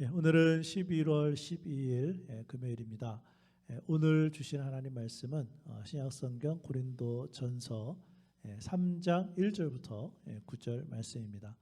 오늘은 11월 12일 금요일입니다. 오늘 주신 하나님 말씀은 신약성경 고린도전서 3장 1절부터 9절 말씀입니다.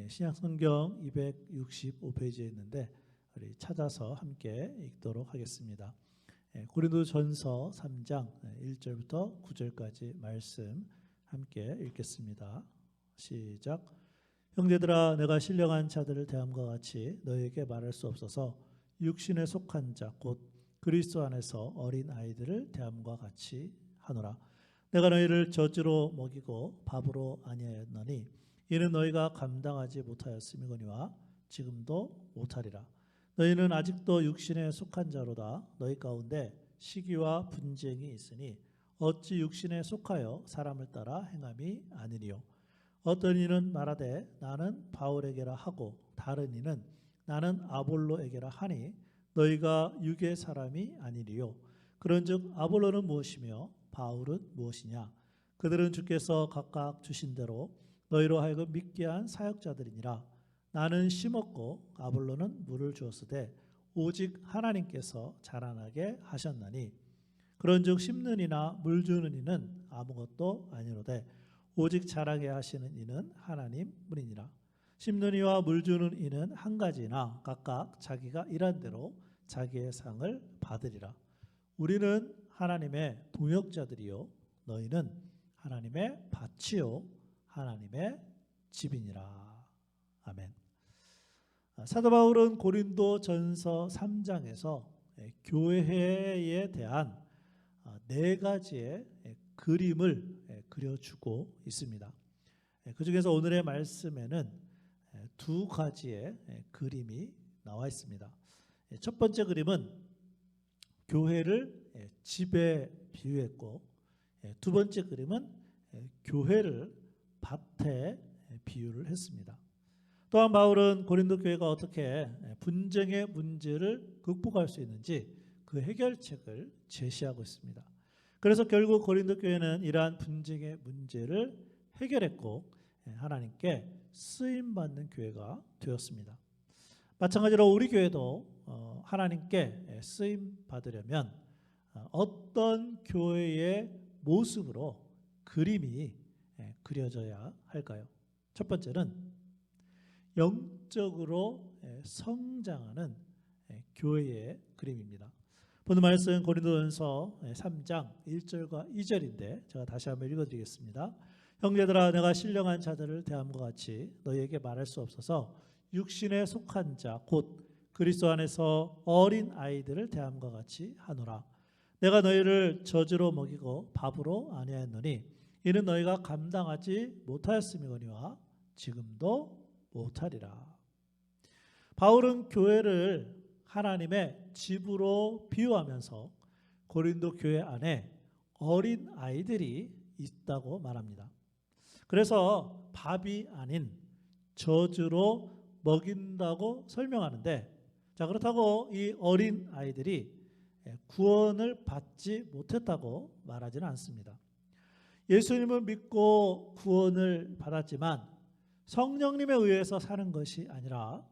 신약성경 265페이지에 있는데 우리 찾아서 함께 읽도록 하겠습니다. 고린도전서 3장 1절부터 9절까지 말씀 함께 읽겠습니다. 시작. 형제들아, 내가 신령한 자들을 대함과 같이 너희에게 말할 수 없어서 육신에 속한 자 곧 그리스도 안에서 어린 아이들을 대함과 같이 하노라. 내가 너희를 젖으로 먹이고 밥으로 아니하였노니 이는 너희가 감당하지 못하였음이거니와 지금도 못하리라. 너희는 아직도 육신에 속한 자로다. 너희 가운데 시기와 분쟁이 있으니 어찌 육신에 속하여 사람을 따라 행함이 아니니요. 어떤 이는 말하되 나는 바울에게라 하고 다른 이는 나는 아볼로에게라 하니 너희가 육의 사람이 아니리요. 그런즉 아볼로는 무엇이며 바울은 무엇이냐? 그들은 주께서 각각 주신 대로 너희로 하여금 믿게 한 사역자들이니라. 나는 심었고 아볼로는 물을 주었으되 오직 하나님께서 자라나게 하셨나니 그런즉 심는 이나 물 주는 이는 아무것도 아니로되 오직 자라게 하시는 이는 하나님뿐이니라. 심는 이와 물 주는 이는 한 가지나 각각 자기가 일한 대로 자기의 상을 받으리라. 우리는 하나님의 동역자들이요 너희는 하나님의 밭이요 하나님의 집이니라. 아멘. 사도 바울은 고린도전서 3장에서 교회에 대한 네 가지의 그림을 그려주고 있습니다. 그 중에서 오늘의 말씀에는 두 가지의 그림이 나와 있습니다. 첫 번째 그림은 교회를 집에 비유했고, 두 번째 그림은 교회를 밭에 비유를 했습니다. 또한 바울은 고린도 교회가 어떻게 분쟁의 문제를 극복할 수 있는지 그 해결책을 제시하고 있습니다. 그래서 결국 고린도 교회는 이러한 분쟁의 문제를 해결했고 하나님께 쓰임받는 교회가 되었습니다. 마찬가지로 우리 교회도 하나님께 쓰임받으려면 어떤 교회의 모습으로 그림이 그려져야 할까요? 첫 번째는 영적으로 성장하는 교회의 그림입니다. 오늘 말씀 고린도전서 3장 1절과 2절인데 제가 다시 한번 읽어드리겠습니다. 형제들아, 내가 신령한 자들을 대함과 같이 너희에게 말할 수 없어서 육신에 속한 자 곧 그리스도 안에서 어린 아이들을 대함과 같이 하노라. 내가 너희를 젖으로 먹이고 밥으로 아니하였노니 이는 너희가 감당하지 못하였음이거니와 지금도 못하리라. 바울은 교회를 하나님의 집으로 비유하면서 고린도 교회 안에 어린 아이들이 있다고 말합니다. 그래서 밥이 아닌 젖으로 먹인다고 설명하는데, 자, 그렇다고 이 어린 아이들이 구원을 받지 못했다고 말하지는 않습니다. 예수님을 믿고 구원을 받았지만 성령님에 의해서 사는 것이 아니라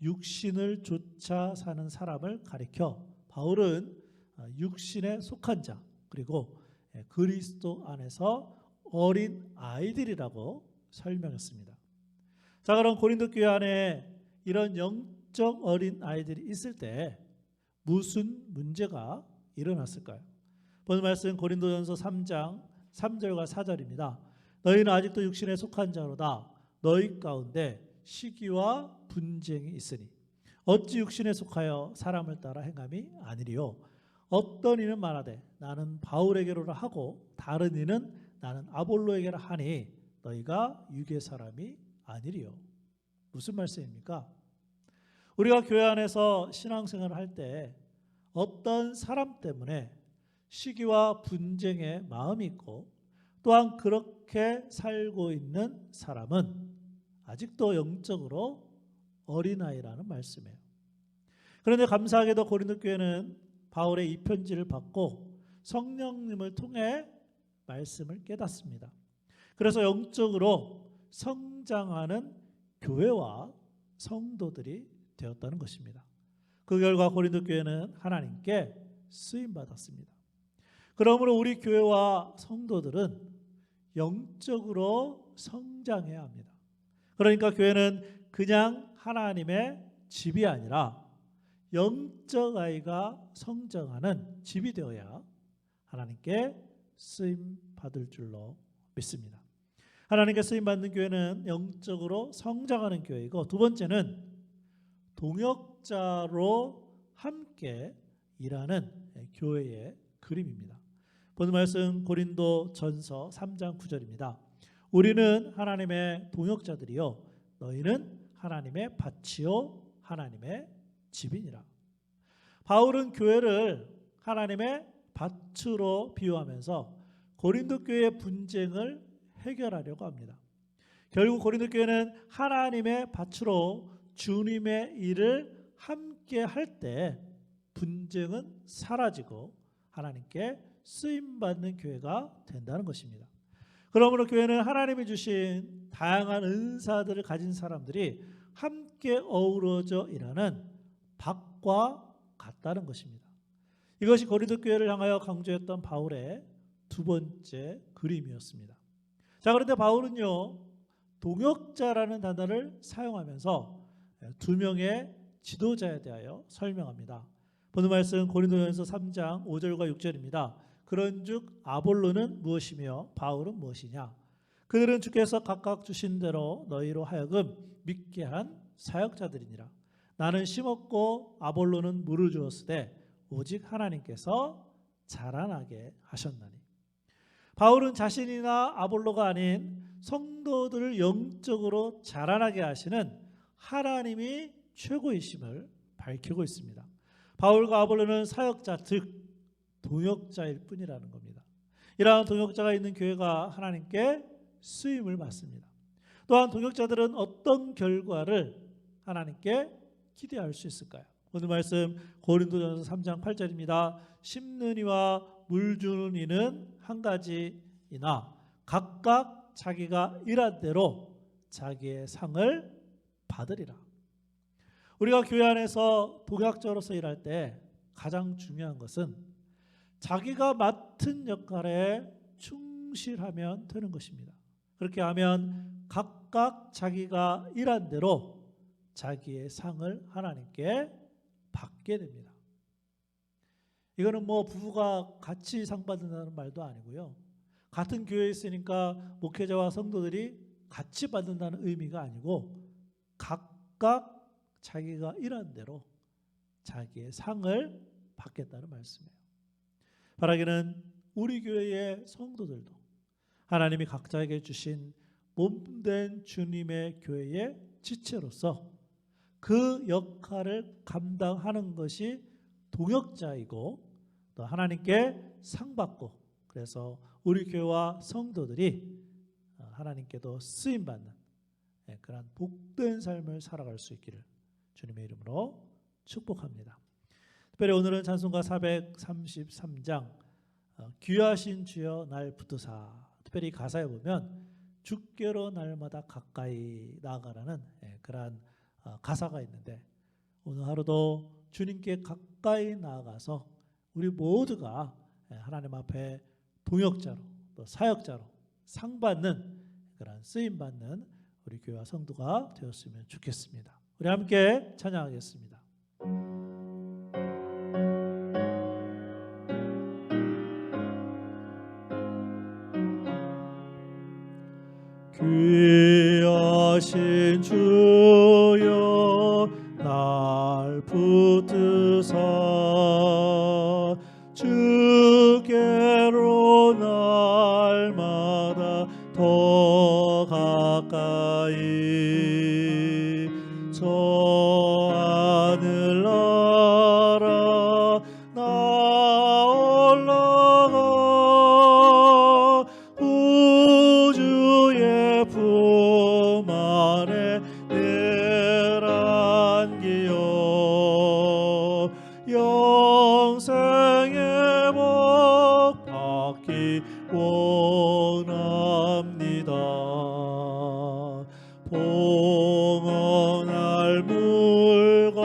육신을 쫓아 사는 사람을 가리켜 바울은 육신에 속한 자 그리고 그리스도 안에서 어린 아이들이라고 설명했습니다. 자, 그럼 고린도 교회 안에 이런 영적 어린 아이들이 있을 때 무슨 문제가 일어났을까요? 오늘 말씀 고린도전서 3장 3절과 4절입니다. 너희는 아직도 육신에 속한 자로다. 너희 가운데 시기와 분쟁이 있으니 어찌 육신에 속하여 사람을 따라 행함이 아니리요. 어떤 이는 말하되 나는 바울에게로라 하고 다른 이는 나는 아볼로에게라 하니 너희가 육의 사람이 아니리요. 무슨 말씀입니까? 우리가 교회 안에서 신앙생활을 할 때 어떤 사람 때문에 시기와 분쟁의 마음이 있고 또한 그렇게 살고 있는 사람은 아직도 영적으로 어린아이라는 말씀이에요. 그런데 감사하게도 고린도 교회는 바울의 이 편지를 받고 성령님을 통해 말씀을 깨닫습니다. 그래서 영적으로 성장하는 교회와 성도들이 되었다는 것입니다. 그 결과 고린도 교회는 하나님께 쓰임 받았습니다. 그러므로 우리 교회와 성도들은 영적으로 성장해야 합니다. 그러니까 교회는 그냥 하나님의 집이 아니라 영적 아이가 성장하는 집이 되어야 하나님께 쓰임 받을 줄로 믿습니다. 하나님께 쓰임 받는 교회는 영적으로 성장하는 교회이고, 두 번째는 동역자로 함께 일하는 교회의 그림입니다. 본문 말씀 고린도전서 3장 9절입니다. 우리는 하나님의 동역자들이요 너희는 하나님의 밭이요 하나님의 집이니라. 바울은 교회를 하나님의 밭으로 비유하면서 고린도 교회의 분쟁을 해결하려고 합니다. 결국 고린도 교회는 하나님의 밭으로 주님의 일을 함께 할 때 분쟁은 사라지고 하나님께 쓰임받는 교회가 된다는 것입니다. 그러므로 교회는 하나님이 주신 다양한 은사들을 가진 사람들이 함께 어우러져 일하는 밭과 같다는 것입니다. 이것이 고린도 교회를 향하여 강조했던 바울의 두 번째 그림이었습니다. 자, 그런데 바울은요, 동역자라는 단어를 사용하면서 두 명의 지도자에 대하여 설명합니다. 본문 말씀 고린도전서 3장 5절과 6절입니다. 그런즉 아볼로는 무엇이며 바울은 무엇이냐? 그들은 주께서 각각 주신 대로 너희로 하여금 믿게 한 사역자들이니라. 나는 심었고 아볼로는 물을 주었으되 오직 하나님께서 자라나게 하셨나니. 바울은 자신이나 아볼로가 아닌 성도들을 영적으로 자라나게 하시는 하나님이 최고이심을 밝히고 있습니다. 바울과 아볼로는 사역자, 즉 동역자일 뿐이라는 겁니다. 이러한 동역자가 있는 교회가 하나님께 쓰임을 받습니다. 또한 동역자들은 어떤 결과를 하나님께 기대할 수 있을까요? 오늘 말씀 고린도전서 3장 8절입니다. 심는 이와 물 주는 이는 한 가지이나 각각 자기가 일한 대로 자기의 상을 받으리라. 우리가 교회 안에서 동역자로서 일할 때 가장 중요한 것은 자기가 맡은 역할에 충실하면 되는 것입니다. 그렇게 하면 각각 자기가 일한 대로 자기의 상을 하나님께 받게 됩니다. 이거는 뭐 부부가 같이 상 받는다는 말도 아니고요. 같은 교회에 있으니까 목회자와 성도들이 같이 받는다는 의미가 아니고 각각 자기가 일한 대로 자기의 상을 받겠다는 말씀이에요. 바라기는 우리 교회의 성도들도 하나님이 각자에게 주신 몸된 주님의 교회의 지체로서 그 역할을 감당하는 것이 동역자이고 또 하나님께 상 받고, 그래서 우리 교회와 성도들이 하나님께도 쓰임 받는 그런 복된 삶을 살아갈 수 있기를 주님의 이름으로 축복합니다. 특별히 오늘은 찬송가 433장 귀하신 주여 날 붙드사, 특별히 가사에 보면 주께로 날마다 가까이 나아가라는 그러한 가사가 있는데, 오늘 하루도 주님께 가까이 나아가서 우리 모두가 하나님 앞에 동역자로 또 사역자로 상 받는 그런 쓰임 받는 우리 교회와 성도가 되었으면 좋겠습니다. 우리 함께 찬양하겠습니다. 귀하신 주여 날 붙드사 주께로 날마다 더 가까이 저 하늘나라 나 올라가 우주의 품 안에 늘 안기어 영생의 복 받기 원합니다. 봉헌할 물과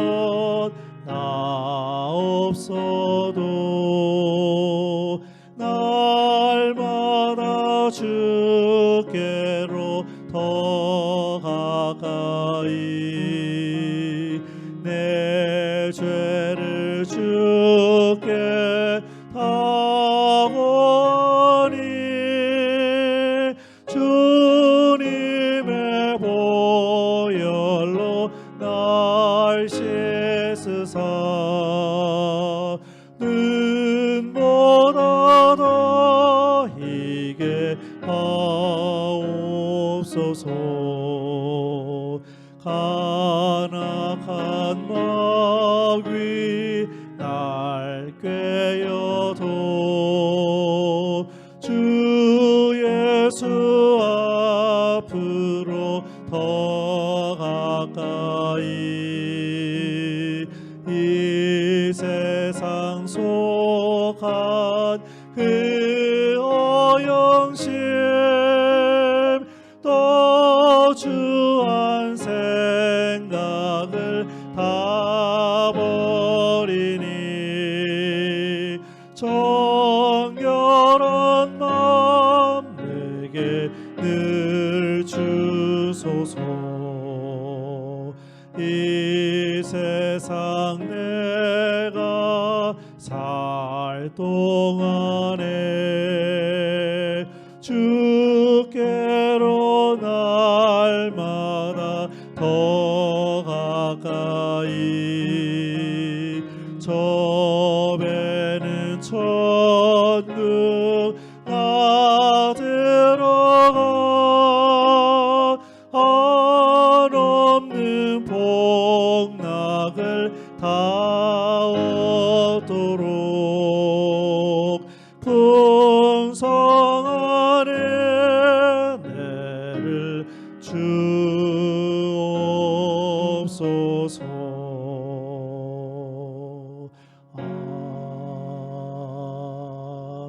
더 가까이 내 죄를 주께 다오니 주님의 보혈로 날 씻으사 눈보다 더 희게 하옵소서. 간악한 마귀 날 꾀어도 주 예수 앞으로 더 가까이 이 세상 속한 그 어영심 또 주한 생각을 다 버리니 정결한 마음 내게 늘 주소서. 이 세상 내가 살 동안에 주께로 날마다 더 가까이 저 배는 천국 나 들어가 한없는 복락을 다 얻도록 풍성한 은혜를 주옵소서.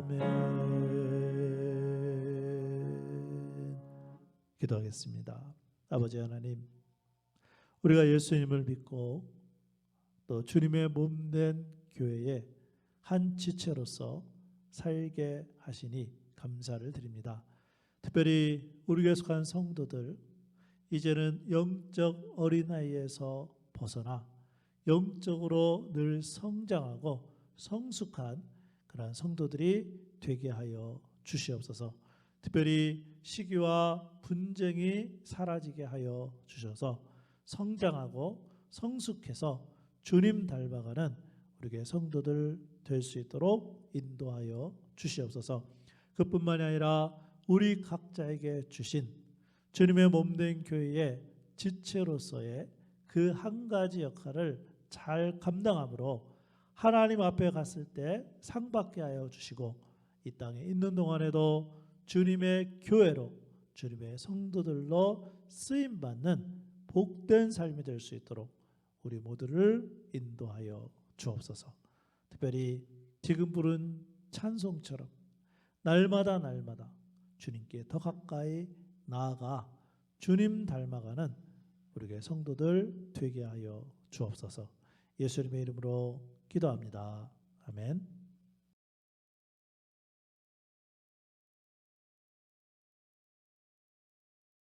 아멘. 기도하겠습니다. 아버지 하나님, 우리가 예수님을 믿고 또 주님의 몸된 교회의 한 지체로서 살게 하시니 감사를 드립니다. 특별히 우리 교회에 속한 성도들, 이제는 영적 어린아이에서 벗어나 영적으로 늘 성장하고 성숙한 그런 성도들이 되게 하여 주시옵소서. 특별히 시기와 분쟁이 사라지게 하여 주셔서 성장하고 성숙해서 주님 닮아가는 우리 교회 성도들 될 수 있도록 인도하여 주시옵소서. 그뿐만이 아니라 우리 각자에게 주신 주님의 몸된 교회의 지체로서의 그 한 가지 역할을 잘 감당함으로 하나님 앞에 갔을 때 상 받게 하여 주시고 이 땅에 있는 동안에도 주님의 교회로 주님의 성도들로 쓰임받는 복된 삶이 될 수 있도록 우리 모두를 인도하여 주옵소서. 특별히 지금 부른 찬송처럼 날마다 날마다 주님께 더 가까이 나아가 주님 닮아가는 우리 성도들 되게 하여 주옵소서. 예수님의 이름으로 기도합니다. 아멘.